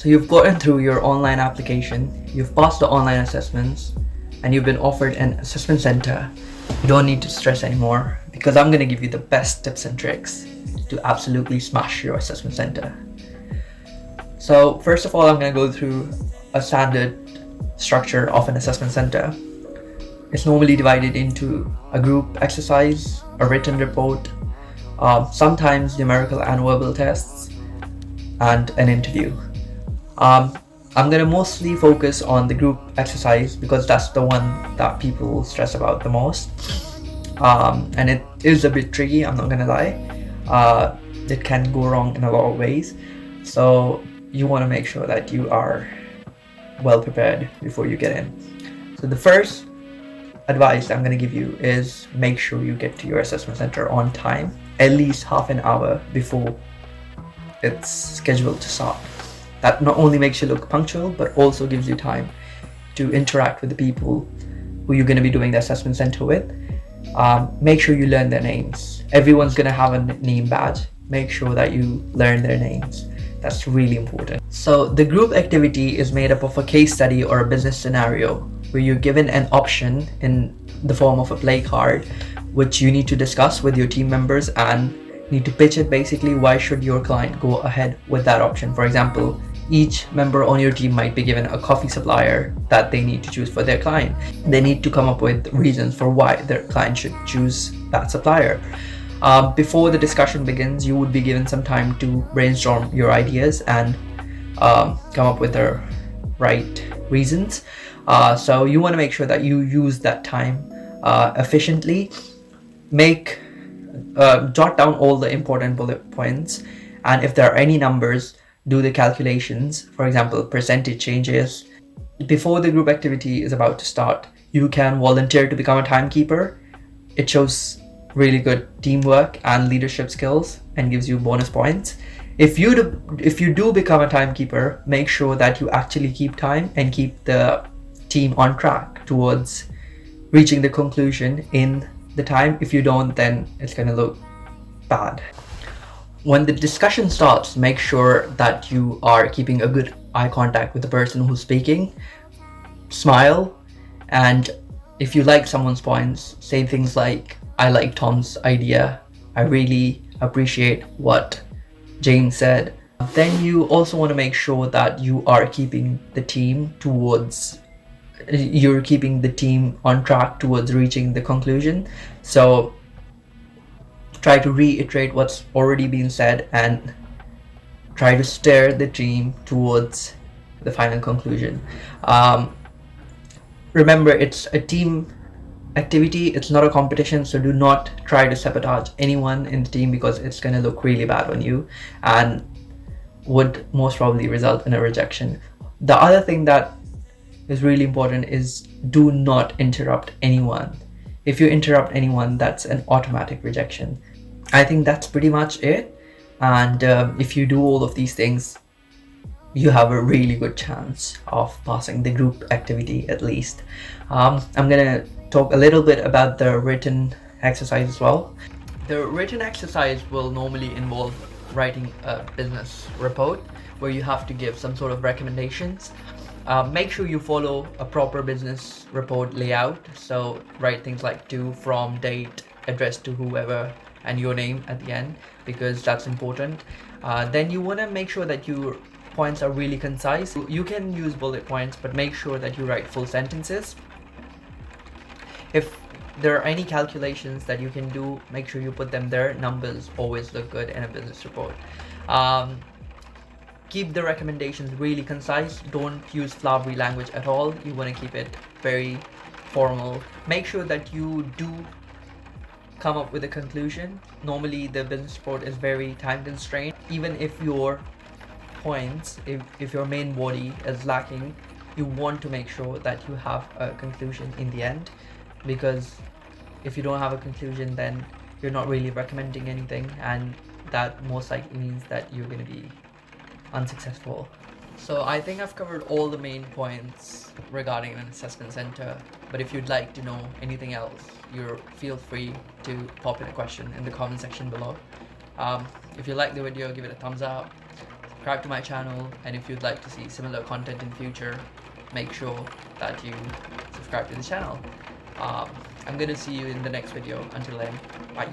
So you've gotten through your online application, you've passed the online assessments, and you've been offered an assessment center. You don't need to stress anymore because I'm going to give you the best tips and tricks to absolutely smash your assessment center. So first of all, I'm going to go through a standard structure of an assessment center. It's normally divided into a group exercise, a written report, sometimes numerical and verbal tests, and an interview. I'm going to mostly focus on the group exercise because that's the one that people stress about the most. And it is a bit tricky, I'm not going to lie. It can go wrong in a lot of ways. So you want to make sure that you are well prepared before you get in. So the first advice I'm going to give you is make sure you get to your assessment center on time, at least half an hour before it's scheduled to start. That not only makes you look punctual, but also gives you time to interact with the people who you're going to be doing the assessment center with. Make sure you learn their names. Everyone's going to have a name badge. Make sure that you learn their names. That's really important. So the group activity is made up of a case study or a business scenario where you're given an option in the form of a play card, which you need to discuss with your team members and need to pitch it. Basically, why should your client go ahead with that option? For example, each member on your team might be given a coffee supplier that they need to choose for their client. They need to come up with reasons for why their client should choose that supplier. Before the discussion begins, you would be given some time to brainstorm your ideas and come up with the right reasons. So you want to make sure that you use that time efficiently. Jot down all the important bullet points, and if there are any numbers, do the calculations. For example, percentage changes. Before the group activity is about to start, you can volunteer to become a timekeeper. It shows really good teamwork and leadership skills and gives you bonus points. If you do become a timekeeper, make sure that you actually keep time and keep the team on track towards reaching the conclusion in the time. If you don't, then it's going to look bad. When the discussion starts, make sure that you are keeping a good eye contact with the person who's speaking. Smile, and if you like someone's points, say things like, I like Tom's idea, I really appreciate what James said. Then you also want to make sure that you are keeping the team on track towards reaching the conclusion. So try to reiterate what's already been said and try to steer the team towards the final conclusion. Remember, it's a team activity, it's not a competition, so do not try to sabotage anyone in the team because it's going to look really bad on you and would most probably result in a rejection. The other thing that is really important is do not interrupt anyone. If you interrupt anyone, that's an automatic rejection. I think that's pretty much it. And if you do all of these things, you have a really good chance of passing the group activity at least. I'm gonna talk a little bit about the written exercise as well. The written exercise will normally involve writing a business report where you have to give some sort of recommendations. Make sure you follow a proper business report layout. So write things like to, from, date, address to whoever, and your name at the end, because that's important. Then you want to make sure that your points are really concise. You can use bullet points, but make sure that you write full sentences. If there are any calculations that you can do, make sure you put them there. Numbers always look good in a business report. Keep the recommendations really concise. Don't use flowery language at all. You want to keep it very formal. Make sure that you do come up with a conclusion. Normally the business report is very time constrained. Even if your points, if your main body is lacking, you want to make sure that you have a conclusion in the end, because if you don't have a conclusion, then you're not really recommending anything, and that most likely means that you're going to be unsuccessful. So I think I've covered all the main points regarding an assessment center, but if you'd like to know anything else, feel free to pop in a question in the comment section below. If you like the video, give it a thumbs up, subscribe to my channel, and if you'd like to see similar content in future, make sure that you subscribe to the channel. I'm gonna see you in the next video. Until then, bye.